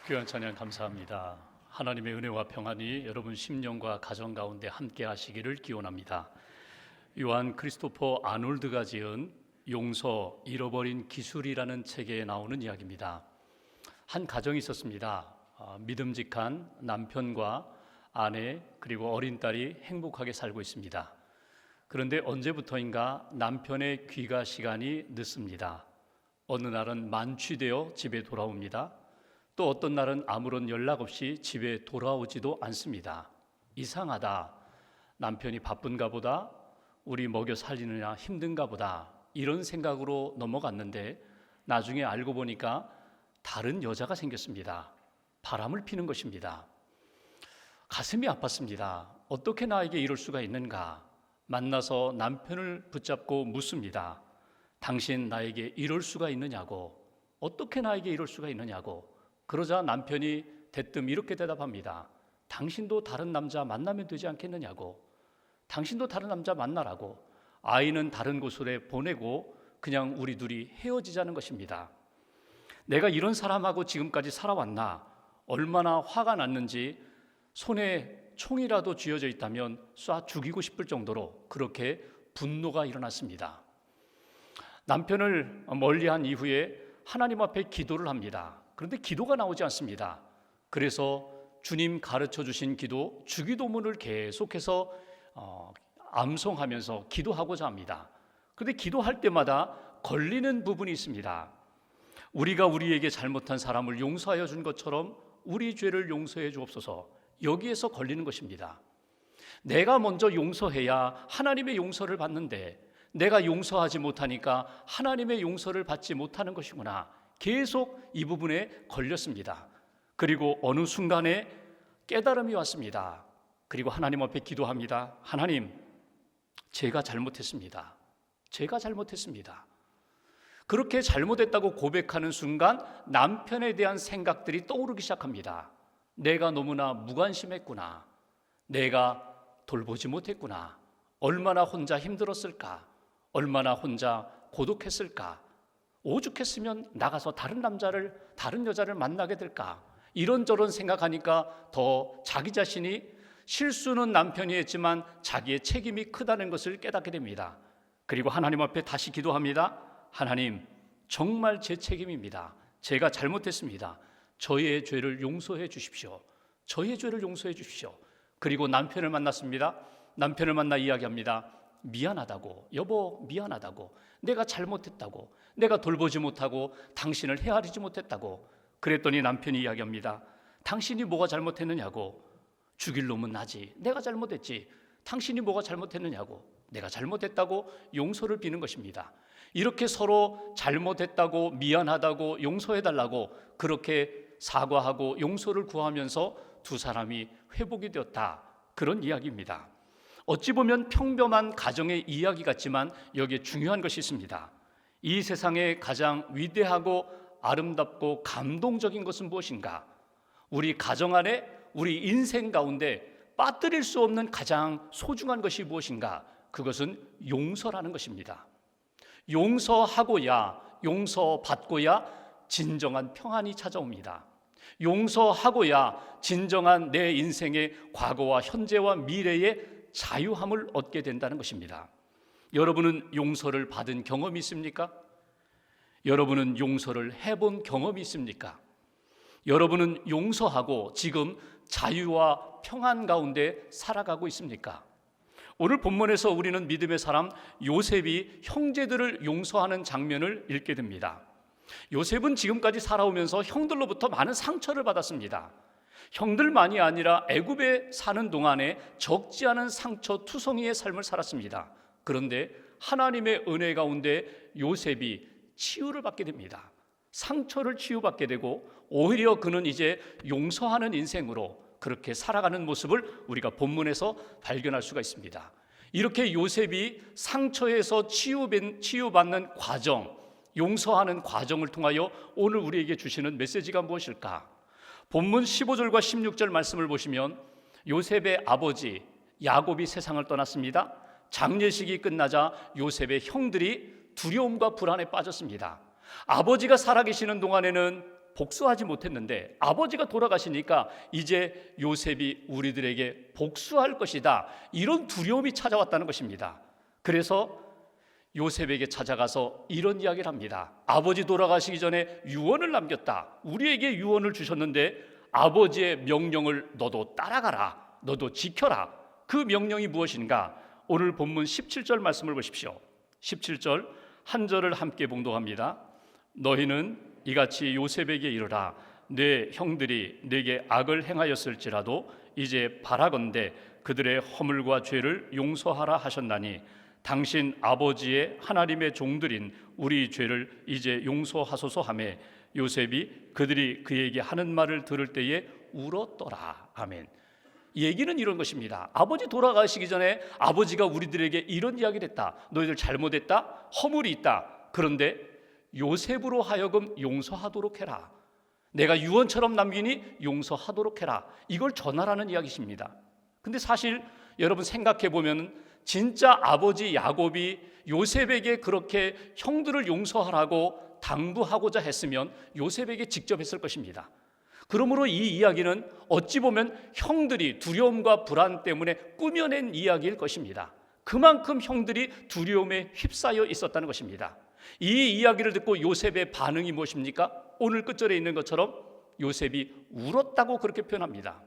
귀한 찬양 감사합니다. 하나님의 은혜와 평안이 여러분 심령과 가정 가운데 함께 하시기를 기원합니다. 요한 크리스토퍼 아놀드가 지은 용서 잃어버린 기술이라는 책에 나오는 이야기입니다. 한 가정이 있었습니다. 믿음직한 남편과 아내 그리고 어린 딸이 행복하게 살고 있습니다. 그런데 언제부터인가 남편의 귀가 시간이 늦습니다. 어느 날은 만취되어 집에 돌아옵니다. 또 어떤 날은 아무런 연락 없이 집에 돌아오지도 않습니다. 이상하다. 남편이 바쁜가 보다. 우리 먹여 살리느냐 힘든가 보다. 이런 생각으로 넘어갔는데 나중에 알고 보니까 다른 여자가 생겼습니다. 바람을 피는 것입니다. 가슴이 아팠습니다. 어떻게 나에게 이럴 수가 있는가? 만나서 남편을 붙잡고 묻습니다. 당신 나에게 이럴 수가 있느냐고. 어떻게 나에게 이럴 수가 있느냐고. 그러자 남편이 대뜸 이렇게 대답합니다. 당신도 다른 남자 만나면 되지 않겠느냐고. 당신도 다른 남자 만나라고. 아이는 다른 곳으로 보내고 그냥 우리 둘이 헤어지자는 것입니다. 내가 이런 사람하고 지금까지 살아왔나? 얼마나 화가 났는지 손에 총이라도 쥐어져 있다면 쏴 죽이고 싶을 정도로 그렇게 분노가 일어났습니다. 남편을 멀리한 이후에 하나님 앞에 기도를 합니다. 그런데 기도가 나오지 않습니다. 그래서 주님 가르쳐 주신 기도, 주기도문을 계속해서 암송하면서 기도하고자 합니다. 그런데 기도할 때마다 걸리는 부분이 있습니다. 우리가 우리에게 잘못한 사람을 용서하여 준 것처럼 우리 죄를 용서해 주옵소서. 여기에서 걸리는 것입니다. 내가 먼저 용서해야 하나님의 용서를 받는데 내가 용서하지 못하니까 하나님의 용서를 받지 못하는 것이구나. 계속 이 부분에 걸렸습니다. 그리고 어느 순간에 깨달음이 왔습니다. 그리고 하나님 앞에 기도합니다. 하나님, 제가 잘못했습니다. 제가 잘못했습니다. 그렇게 잘못했다고 고백하는 순간 남편에 대한 생각들이 떠오르기 시작합니다. 내가 너무나 무관심했구나. 내가 돌보지 못했구나. 얼마나 혼자 힘들었을까. 얼마나 혼자 고독했을까. 오죽했으면 나가서 다른 여자를 만나게 될까. 이런저런 생각하니까 더 자기 자신이 실수는 남편이 했지만 자기의 책임이 크다는 것을 깨닫게 됩니다. 그리고 하나님 앞에 다시 기도합니다. 하나님, 정말 제 책임입니다. 제가 잘못했습니다. 저의 죄를 용서해 주십시오. 저의 죄를 용서해 주십시오. 그리고 남편을 만났습니다. 남편을 만나 이야기합니다. 미안하다고, 여보 미안하다고, 내가 잘못했다고, 내가 돌보지 못하고 당신을 헤아리지 못했다고. 그랬더니 남편이 이야기합니다. 당신이 뭐가 잘못했느냐고. 죽일 놈은 나지. 내가 잘못했지. 당신이 뭐가 잘못했느냐고. 내가 잘못했다고 용서를 비는 것입니다. 이렇게 서로 잘못했다고 미안하다고 용서해달라고 그렇게 사과하고 용서를 구하면서 두 사람이 회복이 되었다. 그런 이야기입니다. 어찌 보면 평범한 가정의 이야기 같지만 여기에 중요한 것이 있습니다. 이 세상에 가장 위대하고 아름답고 감동적인 것은 무엇인가? 우리 가정 안에 우리 인생 가운데 빠뜨릴 수 없는 가장 소중한 것이 무엇인가? 그것은 용서라는 것입니다. 용서하고야, 용서받고야 진정한 평안이 찾아옵니다. 용서하고야 진정한 내 인생의 과거와 현재와 미래의 자유함을 얻게 된다는 것입니다. 여러분은 용서를 받은 경험이 있습니까? 여러분은 용서를 해본 경험이 있습니까? 여러분은 용서하고 지금 자유와 평안 가운데 살아가고 있습니까? 오늘 본문에서 우리는 믿음의 사람 요셉이 형제들을 용서하는 장면을 읽게 됩니다. 요셉은 지금까지 살아오면서 형들로부터 많은 상처를 받았습니다. 형들만이 아니라 애굽에 사는 동안에 적지 않은 상처 투성이의 삶을 살았습니다. 그런데 하나님의 은혜 가운데 요셉이 치유를 받게 됩니다. 상처를 치유받게 되고 오히려 그는 이제 용서하는 인생으로 그렇게 살아가는 모습을 우리가 본문에서 발견할 수가 있습니다. 이렇게 요셉이 상처에서 치유받는 과정, 용서하는 과정을 통하여 오늘 우리에게 주시는 메시지가 무엇일까? 본문 15절과 16절 말씀을 보시면 요셉의 아버지 야곱이 세상을 떠났습니다. 장례식이 끝나자 요셉의 형들이 두려움과 불안에 빠졌습니다. 아버지가 살아계시는 동안에는 복수하지 못했는데 아버지가 돌아가시니까 이제 요셉이 우리들에게 복수할 것이다, 이런 두려움이 찾아왔다는 것입니다. 그래서 요셉에게 찾아가서 이런 이야기를 합니다. 아버지 돌아가시기 전에 유언을 남겼다. 우리에게 유언을 주셨는데 아버지의 명령을 너도 따라가라, 너도 지켜라. 그 명령이 무엇인가? 오늘 본문 17절 말씀을 보십시오. 17절 한 절을 함께 봉독합니다. 너희는 이같이 요셉에게 이르라. 내 형들이 내게 악을 행하였을지라도 이제 바라건대 그들의 허물과 죄를 용서하라 하셨나니 당신 아버지의 하나님의 종들인 우리 죄를 이제 용서하소서 하매 요셉이 그들이 그에게 하는 말을 들을 때에 울었더라. 아멘. 얘기는 이런 것입니다. 아버지 돌아가시기 전에 아버지가 우리들에게 이런 이야기를 했다. 너희들 잘못했다, 허물이 있다. 그런데 요셉으로 하여금 용서하도록 해라. 내가 유언처럼 남기니 용서하도록 해라. 이걸 전하라는 이야기십니다. 근데 사실 여러분 생각해 보면 진짜 아버지 야곱이 요셉에게 그렇게 형들을 용서하라고 당부하고자 했으면 요셉에게 직접 했을 것입니다. 그러므로 이 이야기는 어찌 보면 형들이 두려움과 불안 때문에 꾸며낸 이야기일 것입니다. 그만큼 형들이 두려움에 휩싸여 있었다는 것입니다. 이 이야기를 듣고 요셉의 반응이 무엇입니까? 오늘 끝절에 있는 것처럼 요셉이 울었다고 그렇게 표현합니다.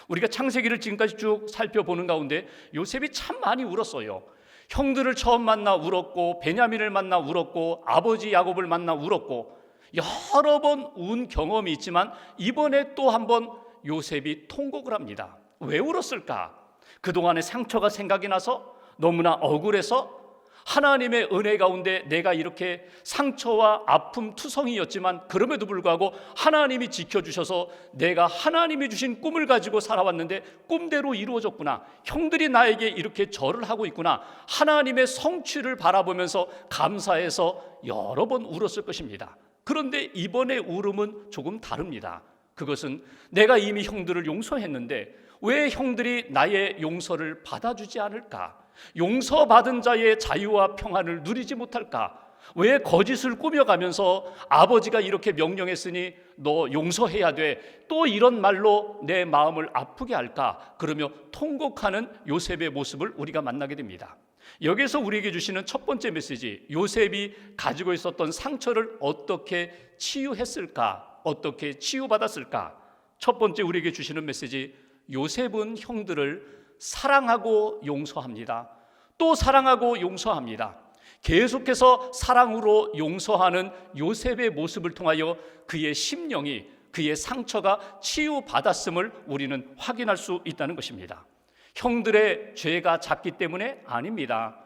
우리가 창세기를 지금까지 쭉 살펴보는 가운데 요셉이 참 많이 울었어요. 형들을 처음 만나 울었고, 베냐민을 만나 울었고, 아버지 야곱을 만나 울었고, 여러 번 운 경험이 있지만 이번에 또 한 번 요셉이 통곡을 합니다. 왜 울었을까? 그동안의 상처가 생각이 나서, 너무나 억울해서, 하나님의 은혜 가운데 내가 이렇게 상처와 아픔 투성이었지만 그럼에도 불구하고 하나님이 지켜주셔서 내가 하나님이 주신 꿈을 가지고 살아왔는데 꿈대로 이루어졌구나, 형들이 나에게 이렇게 절을 하고 있구나, 하나님의 성취를 바라보면서 감사해서 여러 번 울었을 것입니다. 그런데 이번에 울음은 조금 다릅니다. 그것은 내가 이미 형들을 용서했는데 왜 형들이 나의 용서를 받아주지 않을까? 용서받은 자의 자유와 평안을 누리지 못할까? 왜 거짓을 꾸며가면서 아버지가 이렇게 명령했으니 너 용서해야 돼, 또 이런 말로 내 마음을 아프게 할까? 그러며 통곡하는 요셉의 모습을 우리가 만나게 됩니다. 여기서 우리에게 주시는 첫 번째 메시지, 요셉이 가지고 있었던 상처를 어떻게 치유했을까? 어떻게 치유받았을까? 첫 번째 우리에게 주시는 메시지, 요셉은 형들을 사랑하고 용서합니다. 또 사랑하고 용서합니다. 계속해서 사랑으로 용서하는 요셉의 모습을 통하여 그의 심령이, 그의 상처가 치유받았음을 우리는 확인할 수 있다는 것입니다. 형들의 죄가 작기 때문에 아닙니다.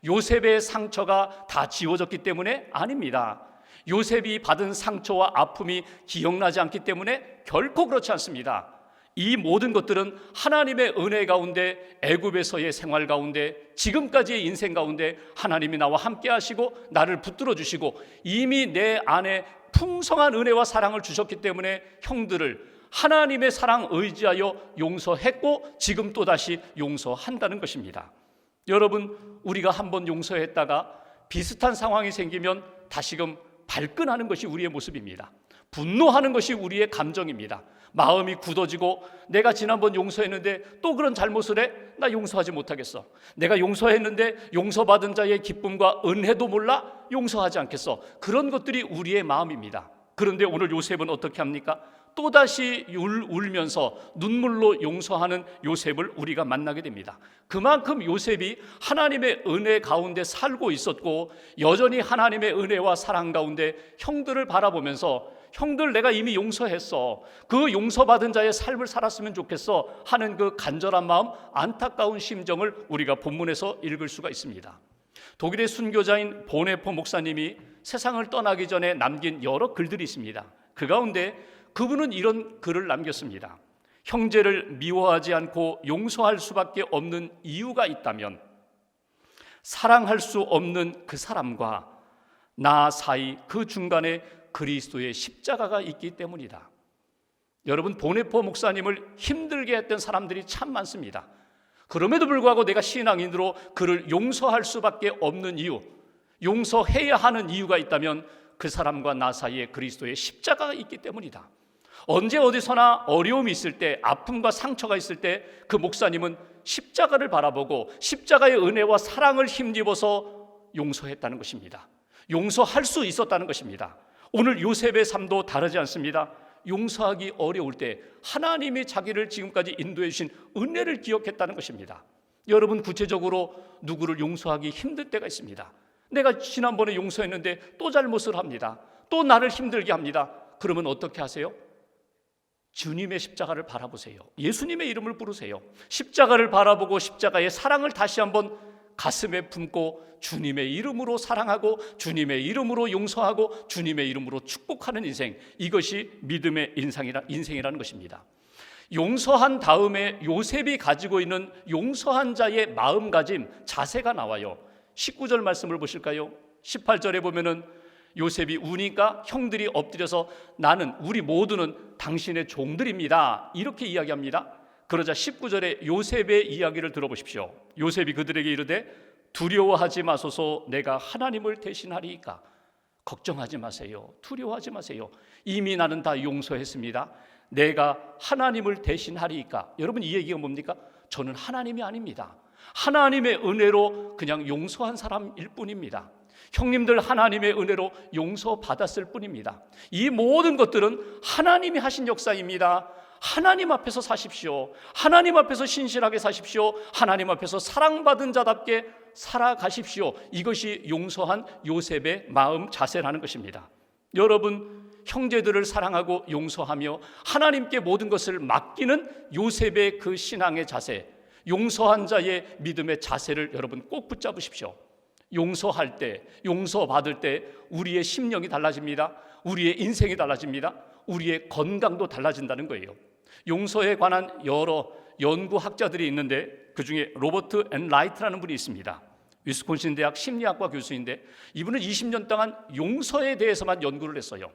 요셉의 상처가 다 지워졌기 때문에 아닙니다. 요셉이 받은 상처와 아픔이 기억나지 않기 때문에 결코 그렇지 않습니다. 이 모든 것들은 하나님의 은혜 가운데, 애굽에서의 생활 가운데, 지금까지의 인생 가운데 하나님이 나와 함께 하시고 나를 붙들어 주시고 이미 내 안에 풍성한 은혜와 사랑을 주셨기 때문에 형들을 하나님의 사랑 의지하여 용서했고 지금 또다시 용서한다는 것입니다. 여러분, 우리가 한번 용서했다가 비슷한 상황이 생기면 다시금 발끈하는 것이 우리의 모습입니다. 분노하는 것이 우리의 감정입니다. 마음이 굳어지고 내가 지난번 용서했는데 또 그런 잘못을 해? 나 용서하지 못하겠어. 내가 용서했는데 용서받은 자의 기쁨과 은혜도 몰라? 용서하지 않겠어. 그런 것들이 우리의 마음입니다. 그런데 오늘 요셉은 어떻게 합니까? 또다시 울면서 눈물로 용서하는 요셉을 우리가 만나게 됩니다. 그만큼 요셉이 하나님의 은혜 가운데 살고 있었고 여전히 하나님의 은혜와 사랑 가운데 형들을 바라보면서 형들 내가 이미 용서했어, 그 용서받은 자의 삶을 살았으면 좋겠어 하는 그 간절한 마음, 안타까운 심정을 우리가 본문에서 읽을 수가 있습니다. 독일의 순교자인 보네포 목사님이 세상을 떠나기 전에 남긴 여러 글들이 있습니다. 그 가운데 그분은 이런 글을 남겼습니다. 형제를 미워하지 않고 용서할 수밖에 없는 이유가 있다면 사랑할 수 없는 그 사람과 나 사이 그 중간에 그리스도의 십자가가 있기 때문이다. 여러분, 보네포 목사님을 힘들게 했던 사람들이 참 많습니다. 그럼에도 불구하고 내가 신앙인으로 그를 용서할 수밖에 없는 이유, 용서해야 하는 이유가 있다면 그 사람과 나 사이에 그리스도의 십자가가 있기 때문이다. 언제 어디서나 어려움이 있을 때, 아픔과 상처가 있을 때 그 목사님은 십자가를 바라보고 십자가의 은혜와 사랑을 힘입어서 용서했다는 것입니다. 용서할 수 있었다는 것입니다. 오늘 요셉의 삶도 다르지 않습니다. 용서하기 어려울 때 하나님이 자기를 지금까지 인도해 주신 은혜를 기억했다는 것입니다. 여러분, 구체적으로 누구를 용서하기 힘들 때가 있습니다. 내가 지난번에 용서했는데 또 잘못을 합니다. 또 나를 힘들게 합니다. 그러면 어떻게 하세요? 주님의 십자가를 바라보세요. 예수님의 이름을 부르세요. 십자가를 바라보고 십자가의 사랑을 다시 한번 가슴에 품고 주님의 이름으로 사랑하고 주님의 이름으로 용서하고 주님의 이름으로 축복하는 인생, 이것이 믿음의 인생이라는 것입니다. 용서한 다음에 요셉이 가지고 있는 용서한 자의 마음가짐, 자세가 나와요. 19절 말씀을 보실까요? 18절에 보면은 요셉이 우니까 형들이 엎드려서 우리 모두는 당신의 종들입니다, 이렇게 이야기합니다. 그러자 19절에 요셉의 이야기를 들어보십시오. 요셉이 그들에게 이르되 두려워하지 마소서, 내가 하나님을 대신하리이까. 걱정하지 마세요. 두려워하지 마세요. 이미 나는 다 용서했습니다. 내가 하나님을 대신하리이까. 여러분, 이 얘기가 뭡니까? 저는 하나님이 아닙니다. 하나님의 은혜로 그냥 용서한 사람일 뿐입니다. 형님들, 하나님의 은혜로 용서받았을 뿐입니다. 이 모든 것들은 하나님이 하신 역사입니다. 하나님 앞에서 사십시오. 하나님 앞에서 신실하게 사십시오. 하나님 앞에서 사랑받은 자답게 살아가십시오. 이것이 용서한 요셉의 마음 자세라는 것입니다. 여러분, 형제들을 사랑하고 용서하며 하나님께 모든 것을 맡기는 요셉의 그 신앙의 자세, 용서한 자의 믿음의 자세를 여러분 꼭 붙잡으십시오. 용서할 때, 용서받을 때 우리의 심령이 달라집니다. 우리의 인생이 달라집니다. 우리의 건강도 달라진다는 거예요. 용서에 관한 여러 연구학자들이 있는데 그 중에 로버트 앤 라이트라는 분이 있습니다. 위스콘신 대학 심리학과 교수인데 이분은 20년 동안 용서에 대해서만 연구를 했어요.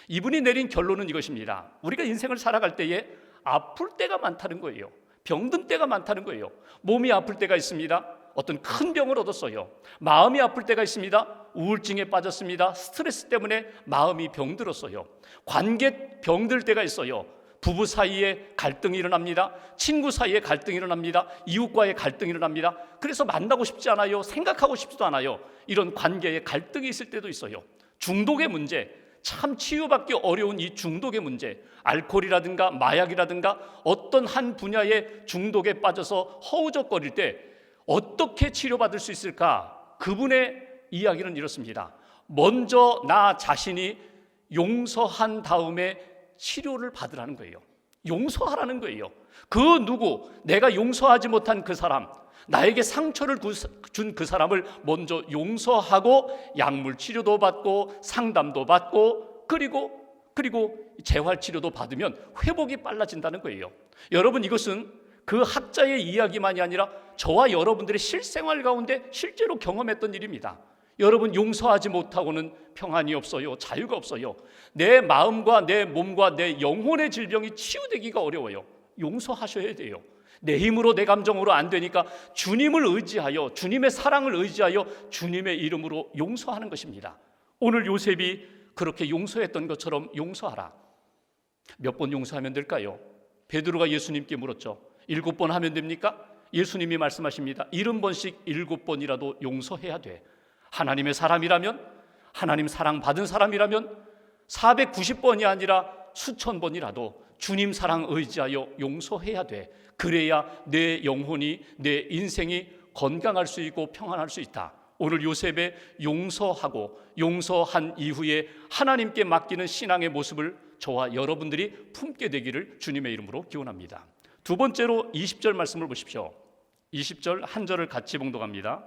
이분이 내린 결론은 이것입니다. 우리가 인생을 살아갈 때에 아플 때가 많다는 거예요. 병든 때가 많다는 거예요. 몸이 아플 때가 있습니다. 어떤 큰 병을 얻었어요. 마음이 아플 때가 있습니다. 우울증에 빠졌습니다. 스트레스 때문에 마음이 병들었어요. 관계 병들 때가 있어요. 부부 사이에 갈등이 일어납니다. 친구 사이에 갈등이 일어납니다. 이웃과의 갈등이 일어납니다. 그래서 만나고 싶지 않아요. 생각하고 싶지도 않아요. 이런 관계에 갈등이 있을 때도 있어요. 중독의 문제, 참 치유받기 어려운 이 중독의 문제, 알코올이라든가 마약이라든가 어떤 한 분야의 중독에 빠져서 허우적거릴 때 어떻게 치료받을 수 있을까? 그분의 이야기는 이렇습니다. 먼저 나 자신이 용서한 다음에 치료를 받으라는 거예요. 용서하라는 거예요. 그 누구, 내가 용서하지 못한 그 사람, 나에게 상처를 준 그 사람을 먼저 용서하고 약물 치료도 받고 상담도 받고 그리고 재활 치료도 받으면 회복이 빨라진다는 거예요. 여러분, 이것은 그 학자의 이야기만이 아니라 저와 여러분들의 실생활 가운데 실제로 경험했던 일입니다. 여러분, 용서하지 못하고는 평안이 없어요. 자유가 없어요. 내 마음과 내 몸과 내 영혼의 질병이 치유되기가 어려워요. 용서하셔야 돼요. 내 힘으로 내 감정으로 안 되니까 주님을 의지하여, 주님의 사랑을 의지하여 주님의 이름으로 용서하는 것입니다. 오늘 요셉이 그렇게 용서했던 것처럼 용서하라. 몇 번 용서하면 될까요? 베드로가 예수님께 물었죠. 7번 하면 됩니까? 예수님이 말씀하십니다. 70번씩 7번이라도 용서해야 돼. 하나님의 사람이라면, 하나님 사랑 받은 사람이라면 490번이 아니라 수천 번이라도 주님 사랑 의지하여 용서해야 돼. 그래야 내 영혼이, 내 인생이 건강할 수 있고 평안할 수 있다. 오늘 요셉의 용서하고 용서한 이후에 하나님께 맡기는 신앙의 모습을 저와 여러분들이 품게 되기를 주님의 이름으로 기원합니다. 두 번째로 20절 말씀을 보십시오. 20절 한 절을 같이 봉독합니다.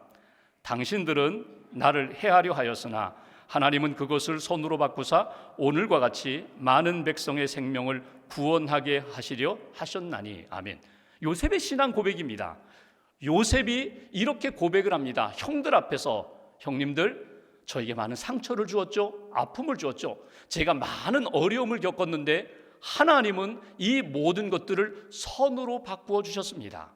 당신들은 나를 해하려 하였으나 하나님은 그것을 손으로 바꾸사 오늘과 같이 많은 백성의 생명을 구원하게 하시려 하셨나니. 아멘. 요셉의 신앙 고백입니다. 요셉이 이렇게 고백을 합니다. 형들 앞에서, 형님들, 저에게 많은 상처를 주었죠. 아픔을 주었죠. 제가 많은 어려움을 겪었는데 하나님은 이 모든 것들을 선으로 바꾸어 주셨습니다.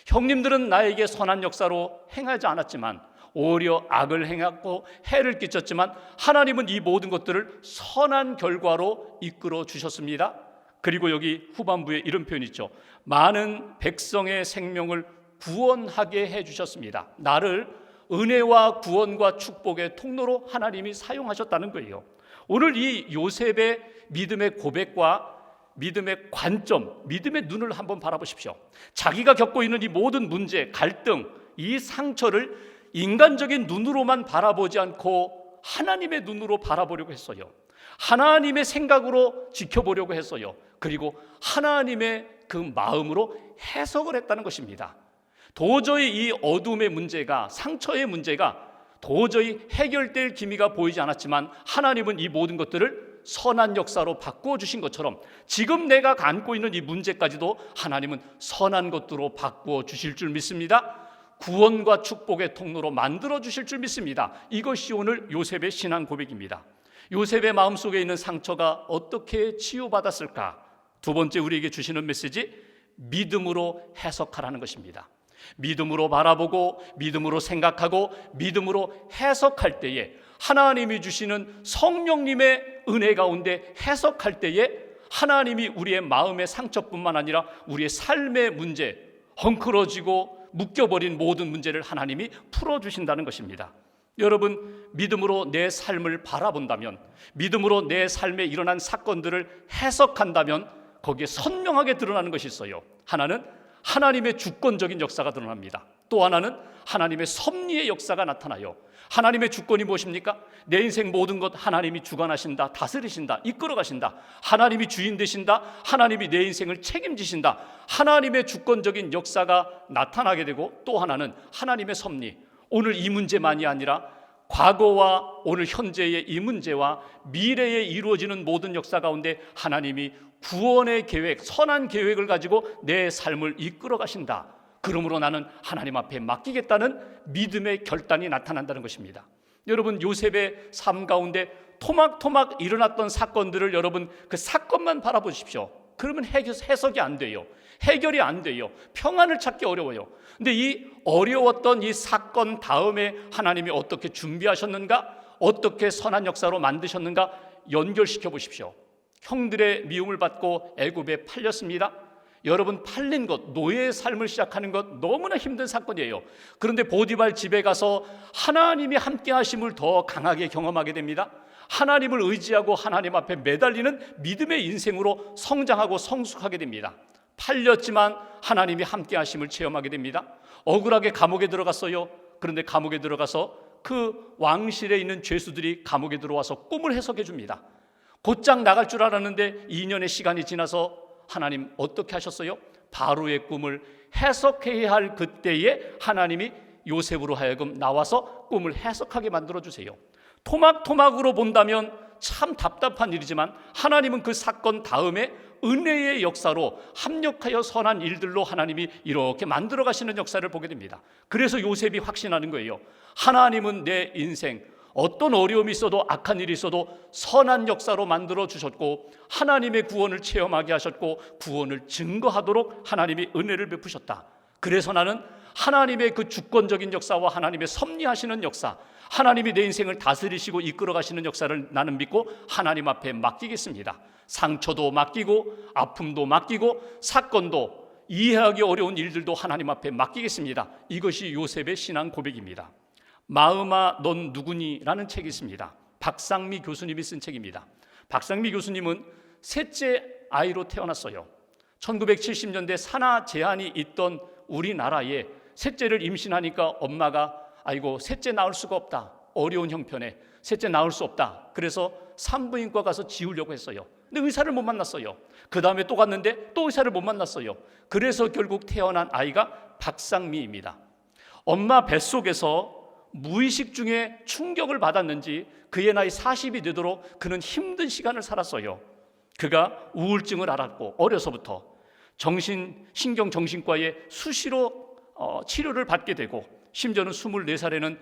형님들은 나에게 선한 역사로 행하지 않았지만 오히려 악을 행하고 해를 끼쳤지만 하나님은 이 모든 것들을 선한 결과로 이끌어 주셨습니다. 그리고 여기 후반부에 이런 표현이 있죠. 많은 백성의 생명을 구원하게 해주셨습니다. 나를 은혜와 구원과 축복의 통로로 하나님이 사용하셨다는 거예요. 오늘 이 요셉의 믿음의 고백과 믿음의 관점, 믿음의 눈을 한번 바라보십시오. 자기가 겪고 있는 이 모든 문제, 갈등, 이 상처를 인간적인 눈으로만 바라보지 않고 하나님의 눈으로 바라보려고 했어요. 하나님의 생각으로 지켜보려고 했어요. 그리고 하나님의 그 마음으로 해석을 했다는 것입니다. 도저히 이 어둠의 문제가, 상처의 문제가 도저히 해결될 기미가 보이지 않았지만 하나님은 이 모든 것들을 선한 역사로 바꾸어 주신 것처럼 지금 내가 안고 있는 이 문제까지도 하나님은 선한 것으로 바꾸어 주실 줄 믿습니다. 구원과 축복의 통로로 만들어 주실 줄 믿습니다. 이것이 오늘 요셉의 신앙 고백입니다. 요셉의 마음속에 있는 상처가 어떻게 치유받았을까? 두 번째 우리에게 주시는 메시지, 믿음으로 해석하라는 것입니다. 믿음으로 바라보고 믿음으로 생각하고 믿음으로 해석할 때에 하나님이 주시는 성령님의 은혜 가운데 해석할 때에 하나님이 우리의 마음의 상처뿐만 아니라 우리의 삶의 문제, 헝클어지고 묶여버린 모든 문제를 하나님이 풀어주신다는 것입니다. 여러분, 믿음으로 내 삶을 바라본다면, 믿음으로 내 삶에 일어난 사건들을 해석한다면 거기에 선명하게 드러나는 것이 있어요. 하나는 하나님의 주권적인 역사가 드러납니다. 또 하나는 하나님의 섭리의 역사가 나타나요. 하나님의 주권이 무엇입니까? 내 인생 모든 것 하나님이 주관하신다, 다스리신다, 이끌어가신다. 하나님이 주인 되신다. 하나님이 내 인생을 책임지신다. 하나님의 주권적인 역사가 나타나게 되고, 또 하나는 하나님의 섭리. 오늘 이 문제만이 아니라 과거와 오늘 현재의 이 문제와 미래에 이루어지는 모든 역사 가운데 하나님이 구원의 계획, 선한 계획을 가지고 내 삶을 이끌어 가신다. 그러므로 나는 하나님 앞에 맡기겠다는 믿음의 결단이 나타난다는 것입니다. 여러분, 요셉의 삶 가운데 토막토막 일어났던 사건들을 여러분 그 사건만 바라보십시오. 그러면 해석이 안 돼요. 해결이 안 돼요. 평안을 찾기 어려워요. 근데 이 어려웠던 이 사건 다음에 하나님이 어떻게 준비하셨는가, 어떻게 선한 역사로 만드셨는가 연결시켜 보십시오. 형들의 미움을 받고 애굽에 팔렸습니다. 여러분, 팔린 것, 노예의 삶을 시작하는 것 너무나 힘든 사건이에요. 그런데 보디발 집에 가서 하나님이 함께 하심을 더 강하게 경험하게 됩니다. 하나님을 의지하고 하나님 앞에 매달리는 믿음의 인생으로 성장하고 성숙하게 됩니다. 팔렸지만 하나님이 함께 하심을 체험하게 됩니다. 억울하게 감옥에 들어갔어요. 그런데 감옥에 들어가서 그 왕실에 있는 죄수들이 감옥에 들어와서 꿈을 해석해 줍니다. 곧장 나갈 줄 알았는데 2년의 시간이 지나서 하나님 어떻게 하셨어요? 바로의 꿈을 해석해야 할 그때에 하나님이 요셉으로 하여금 나와서 꿈을 해석하게 만들어주세요. 토막토막으로 본다면 참 답답한 일이지만 하나님은 그 사건 다음에 은혜의 역사로 합력하여 선한 일들로 하나님이 이렇게 만들어 가시는 역사를 보게 됩니다. 그래서 요셉이 확신하는 거예요. 하나님은 내 인생 어떤 어려움이 있어도, 악한 일이 있어도 선한 역사로 만들어 주셨고 하나님의 구원을 체험하게 하셨고 구원을 증거하도록 하나님이 은혜를 베푸셨다. 그래서 나는 하나님의 그 주권적인 역사와 하나님의 섭리하시는 역사, 하나님이 내 인생을 다스리시고 이끌어 가시는 역사를 나는 믿고 하나님 앞에 맡기겠습니다. 상처도 맡기고 아픔도 맡기고 사건도, 이해하기 어려운 일들도 하나님 앞에 맡기겠습니다. 이것이 요셉의 신앙 고백입니다. 마음아 넌 누구니? 라는 책이 있습니다. 박상미 교수님이 쓴 책입니다. 박상미 교수님은 셋째 아이로 태어났어요. 1970년대 산하 제한이 있던 우리나라에 셋째를 임신하니까 엄마가 아이고 셋째 낳을 수가 없다, 어려운 형편에 셋째 낳을 수 없다. 그래서 산부인과 가서 지우려고 했어요. 근데 의사를 못 만났어요. 그 다음에 또 갔는데 또 의사를 못 만났어요. 그래서 결국 태어난 아이가 박상미입니다. 엄마 뱃속에서 무의식 중에 충격을 받았는지 그의 나이 40이 되도록 그는 힘든 시간을 살았어요. 그가 우울증을 앓았고 어려서부터 신경정신과에 수시로 치료를 받게 되고 심지어는 24살에는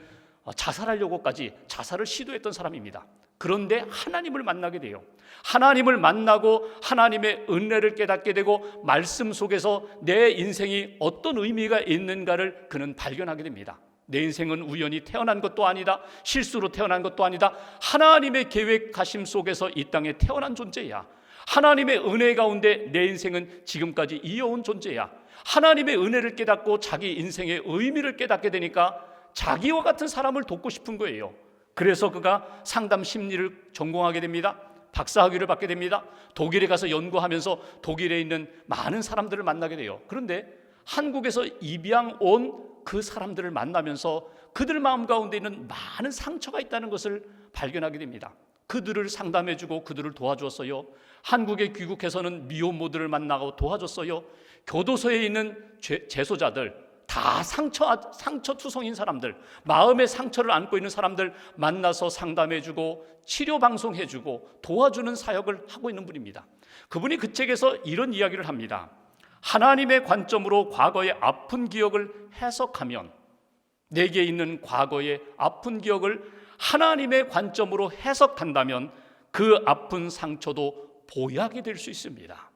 자살하려고까지 자살을 시도했던 사람입니다. 그런데 하나님을 만나게 돼요. 하나님을 만나고 하나님의 은혜를 깨닫게 되고 말씀 속에서 내 인생이 어떤 의미가 있는가를 그는 발견하게 됩니다. 내 인생은 우연히 태어난 것도 아니다. 실수로 태어난 것도 아니다. 하나님의 계획하심 속에서 이 땅에 태어난 존재야. 하나님의 은혜 가운데 내 인생은 지금까지 이어온 존재야. 하나님의 은혜를 깨닫고 자기 인생의 의미를 깨닫게 되니까 자기와 같은 사람을 돕고 싶은 거예요. 그래서 그가 상담 심리를 전공하게 됩니다. 박사학위를 받게 됩니다. 독일에 가서 연구하면서 독일에 있는 많은 사람들을 만나게 돼요. 그런데 한국에서 입양 온 그 사람들을 만나면서 그들 마음 가운데 있는 많은 상처가 있다는 것을 발견하게 됩니다. 그들을 상담해주고 그들을 도와주었어요. 한국에 귀국해서는 미혼모들을 만나고 도와줬어요. 교도소에 있는 재소자들, 다 상처투성인 사람들, 마음의 상처를 안고 있는 사람들 만나서 상담해주고 치료방송해주고 도와주는 사역을 하고 있는 분입니다. 그분이 그 책에서 이런 이야기를 합니다. 하나님의 관점으로 과거의 아픈 기억을 해석하면, 내게 있는 과거의 아픈 기억을 하나님의 관점으로 해석한다면 그 아픈 상처도 보약이 될 수 있습니다.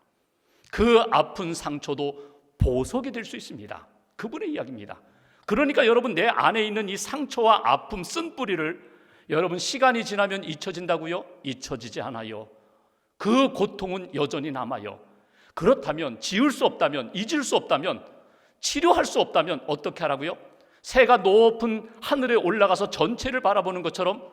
그 아픈 상처도 보석이 될 수 있습니다. 그분의 이야기입니다. 그러니까 여러분, 내 안에 있는 이 상처와 아픔, 쓴뿌리를 여러분 시간이 지나면 잊혀진다고요? 잊혀지지 않아요. 그 고통은 여전히 남아요. 그렇다면, 지울 수 없다면, 잊을 수 없다면, 치료할 수 없다면 어떻게 하라고요? 새가 높은 하늘에 올라가서 전체를 바라보는 것처럼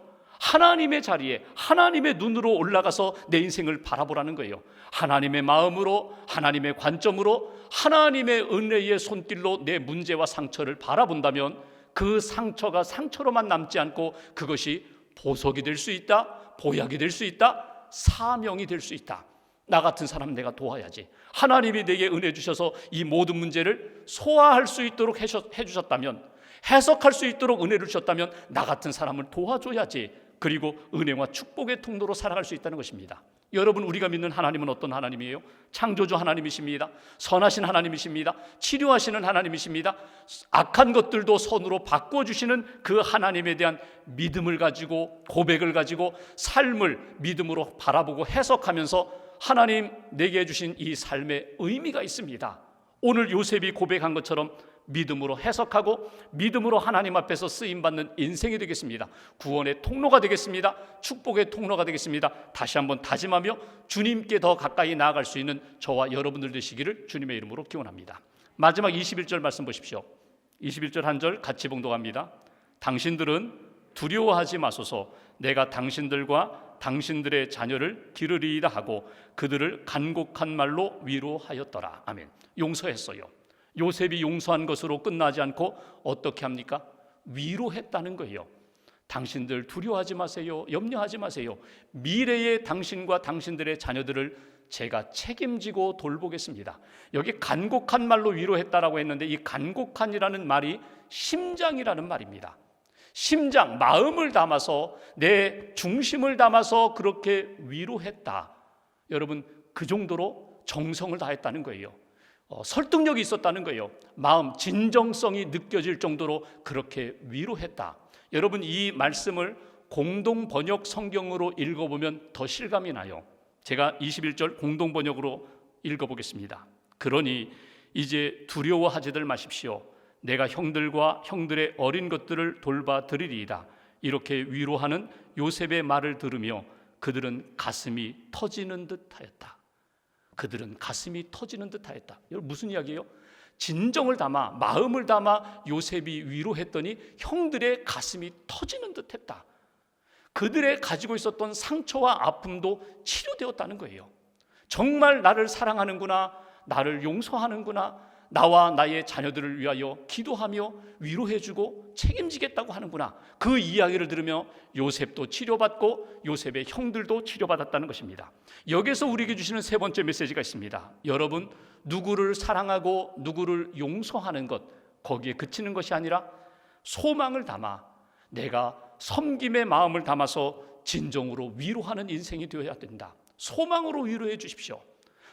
하나님의 자리에, 하나님의 눈으로 올라가서 내 인생을 바라보라는 거예요. 하나님의 마음으로, 하나님의 관점으로, 하나님의 은혜의 손길로 내 문제와 상처를 바라본다면 그 상처가 상처로만 남지 않고 그것이 보석이 될 수 있다, 보약이 될 수 있다, 사명이 될 수 있다. 나 같은 사람 내가 도와야지. 하나님이 내게 은혜 주셔서 이 모든 문제를 소화할 수 있도록 해주셨다면, 해석할 수 있도록 은혜를 주셨다면 나 같은 사람을 도와줘야지. 그리고 은혜와 축복의 통로로 살아갈 수 있다는 것입니다. 여러분, 우리가 믿는 하나님은 어떤 하나님이에요? 창조주 하나님이십니다. 선하신 하나님이십니다. 치료하시는 하나님이십니다. 악한 것들도 선으로 바꿔주시는 그 하나님에 대한 믿음을 가지고, 고백을 가지고 삶을 믿음으로 바라보고 해석하면서 하나님 내게 주신 이 삶의 의미가 있습니다. 오늘 요셉이 고백한 것처럼 믿음으로 해석하고 믿음으로 하나님 앞에서 쓰임받는 인생이 되겠습니다. 구원의 통로가 되겠습니다. 축복의 통로가 되겠습니다. 다시 한번 다짐하며 주님께 더 가까이 나아갈 수 있는 저와 여러분들 되시기를 주님의 이름으로 기원합니다. 마지막 21절 말씀 보십시오. 21절 한 절 같이 봉독합니다. 당신들은 두려워하지 마소서. 내가 당신들과 당신들의 자녀를 기르리이다 하고 그들을 간곡한 말로 위로하였더라. 아멘. 용서했어요. 요셉이 용서한 것으로 끝나지 않고 어떻게 합니까? 위로했다는 거예요. 당신들 두려워하지 마세요. 염려하지 마세요. 미래의 당신과 당신들의 자녀들을 제가 책임지고 돌보겠습니다. 여기 간곡한 말로 위로했다라고 했는데 이 간곡한이라는 말이 심장이라는 말입니다. 심장, 마음을 담아서, 내 중심을 담아서 그렇게 위로했다. 여러분, 그 정도로 정성을 다했다는 거예요. 설득력이 있었다는 거예요. 마음, 진정성이 느껴질 정도로 그렇게 위로했다. 여러분, 이 말씀을 공동 번역 성경으로 읽어보면 더 실감이 나요. 제가 21절 공동 번역으로 읽어보겠습니다. 그러니 이제 두려워하지들 마십시오. 내가 형들과 형들의 어린 것들을 돌봐 드리리이다. 이렇게 위로하는 요셉의 말을 들으며 그들은 가슴이 터지는 듯하였다. 그들은 가슴이 터지는 듯하였다. 여러분, 무슨 이야기예요? 진정을 담아, 마음을 담아 요셉이 위로했더니 형들의 가슴이 터지는 듯했다. 그들의 가지고 있었던 상처와 아픔도 치료되었다는 거예요. 정말 나를 사랑하는구나, 나를 용서하는구나, 나와 나의 자녀들을 위하여 기도하며 위로해주고 책임지겠다고 하는구나. 그 이야기를 들으며 요셉도 치료받고 요셉의 형들도 치료받았다는 것입니다. 여기서 우리에게 주시는 세 번째 메시지가 있습니다. 여러분, 누구를 사랑하고 누구를 용서하는 것, 거기에 그치는 것이 아니라 소망을 담아, 내가 섬김의 마음을 담아서 진정으로 위로하는 인생이 되어야 된다. 소망으로 위로해 주십시오.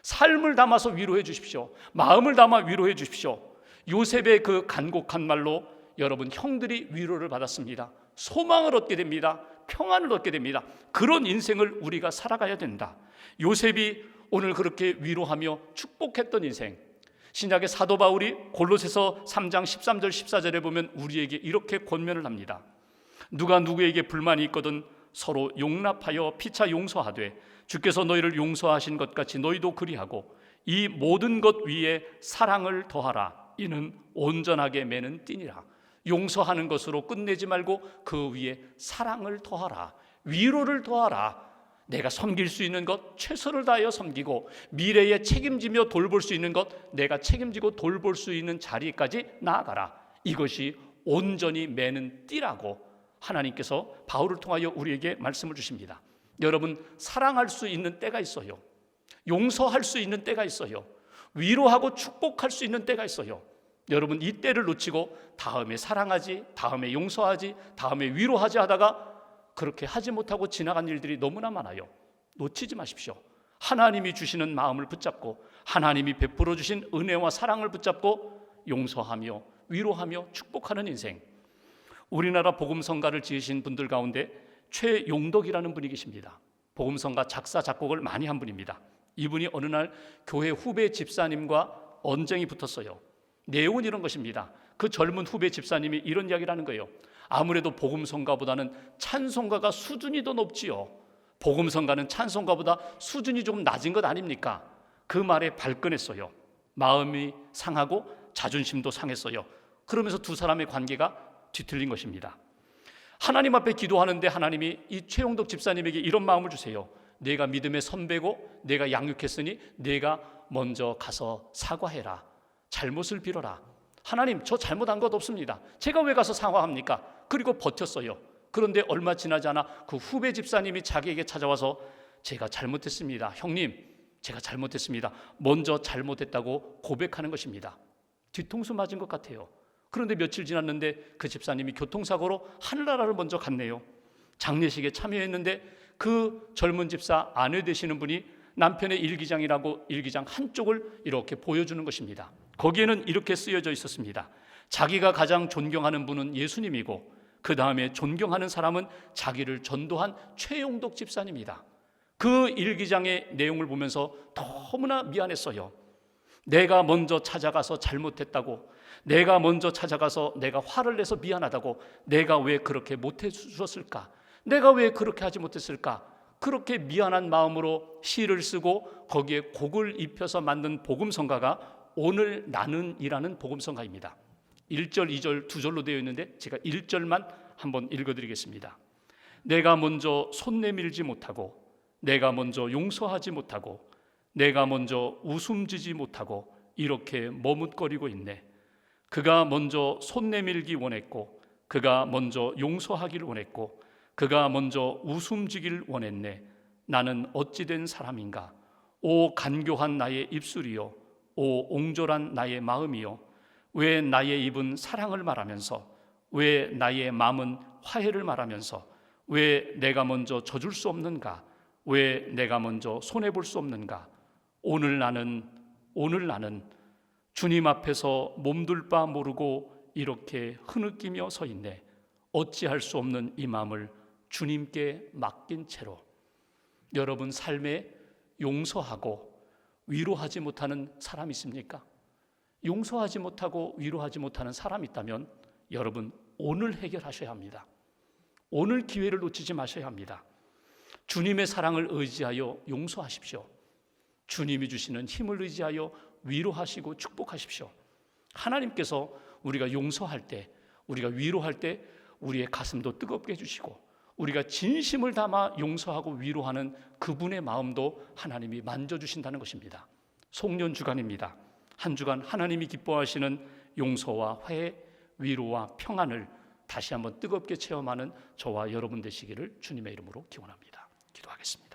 삶을 담아서 위로해 주십시오. 마음을 담아 위로해 주십시오. 요셉의 그 간곡한 말로 여러분, 형들이 위로를 받았습니다. 소망을 얻게 됩니다. 평안을 얻게 됩니다. 그런 인생을 우리가 살아가야 된다. 요셉이 오늘 그렇게 위로하며 축복했던 인생, 신약의 사도 바울이 골로새서 3장 13절 14절에 보면 우리에게 이렇게 권면을 합니다. 누가 누구에게 불만이 있거든 서로 용납하여 피차 용서하되 주께서 너희를 용서하신 것 같이 너희도 그리하고 이 모든 것 위에 사랑을 더하라. 이는 온전하게 매는 띠니라. 용서하는 것으로 끝내지 말고 그 위에 사랑을 더하라. 위로를 더하라. 내가 섬길 수 있는 것 최선을 다하여 섬기고 미래에 책임지며 돌볼 수 있는 것 내가 책임지고 돌볼 수 있는 자리까지 나아가라. 이것이 온전히 매는 띠라고 하나님께서 바울을 통하여 우리에게 말씀을 주십니다. 여러분, 사랑할 수 있는 때가 있어요. 용서할 수 있는 때가 있어요. 위로하고 축복할 수 있는 때가 있어요. 여러분, 이 때를 놓치고 다음에 사랑하지, 다음에 용서하지, 다음에 위로하지 하다가 그렇게 하지 못하고 지나간 일들이 너무나 많아요. 놓치지 마십시오. 하나님이 주시는 마음을 붙잡고 하나님이 베풀어 주신 은혜와 사랑을 붙잡고 용서하며 위로하며 축복하는 인생. 우리나라 복음성가를 지으신 분들 가운데 최용덕이라는 분이 계십니다. 복음성가 작사 작곡을 많이 한 분입니다. 이분이 어느 날 교회 후배 집사님과 언쟁이 붙었어요. 내용은 이런 것입니다. 그 젊은 후배 집사님이 이런 이야기를 하는 거예요. 아무래도 복음성가보다는 찬송가가 수준이 더 높지요. 복음성가는 찬송가보다 수준이 조금 낮은 것 아닙니까? 그 말에 발끈했어요. 마음이 상하고 자존심도 상했어요. 그러면서 두 사람의 관계가 뒤틀린 것입니다. 하나님 앞에 기도하는데 하나님이 이 최용덕 집사님에게 이런 마음을 주세요. 내가 믿음의 선배고 내가 양육했으니 내가 먼저 가서 사과해라. 잘못을 빌어라. 하나님, 저 잘못한 것 없습니다. 제가 왜 가서 사과합니까? 그리고 버텼어요. 그런데 얼마 지나지 않아 그 후배 집사님이 자기에게 찾아와서 제가 잘못했습니다. 형님, 제가 잘못했습니다. 먼저 잘못했다고 고백하는 것입니다. 뒤통수 맞은 것 같아요. 그런데 며칠 지났는데 그 집사님이 교통사고로 하늘나라를 먼저 갔네요. 장례식에 참여했는데 그 젊은 집사 아내 되시는 분이 남편의 일기장이라고 일기장 한쪽을 이렇게 보여주는 것입니다. 거기에는 이렇게 쓰여져 있었습니다. 자기가 가장 존경하는 분은 예수님이고 그 다음에 존경하는 사람은 자기를 전도한 최용덕 집사님이다. 그 일기장의 내용을 보면서 너무나 미안했어요. 내가 먼저 찾아가서 잘못했다고, 내가 먼저 찾아가서 내가 화를 내서 미안하다고, 내가 왜 그렇게 못해 주었을까, 내가 왜 그렇게 하지 못했을까, 그렇게 미안한 마음으로 시를 쓰고 거기에 곡을 입혀서 만든 복음성가가 오늘 나는이라는 복음성가입니다. 1절, 2절 두 절로 되어 있는데 제가 1절만 한번 읽어드리겠습니다. 내가 먼저 손 내밀지 못하고, 내가 먼저 용서하지 못하고, 내가 먼저 웃음지지 못하고 이렇게 머뭇거리고 있네. 그가 먼저 손 내밀기 원했고, 그가 먼저 용서하기를 원했고, 그가 먼저 웃음지기를 원했네. 나는 어찌 된 사람인가? 오 간교한 나의 입술이요, 오 옹졸한 나의 마음이요, 왜 나의 입은 사랑을 말하면서, 왜 나의 마음은 화해를 말하면서, 왜 내가 먼저 져줄 수 없는가? 왜 내가 먼저 손해볼 수 없는가? 오늘 나는 주님 앞에서 몸둘 바 모르고 이렇게 흐느끼며 서 있네. 어찌할 수 없는 이 마음을 주님께 맡긴 채로. 여러분 삶에 용서하고 위로하지 못하는 사람 있습니까? 용서하지 못하고 위로하지 못하는 사람이 있다면 여러분 오늘 해결하셔야 합니다. 오늘 기회를 놓치지 마셔야 합니다. 주님의 사랑을 의지하여 용서하십시오. 주님이 주시는 힘을 의지하여 위로하시고 축복하십시오. 하나님께서 우리가 용서할 때, 우리가 위로할 때 우리의 가슴도 뜨겁게 해주시고, 우리가 진심을 담아 용서하고 위로하는 그분의 마음도 하나님이 만져주신다는 것입니다. 송년 주간입니다. 한 주간 하나님이 기뻐하시는 용서와 화해, 위로와 평안을 다시 한번 뜨겁게 체험하는 저와 여러분 되시기를 주님의 이름으로 기원합니다. 기도하겠습니다.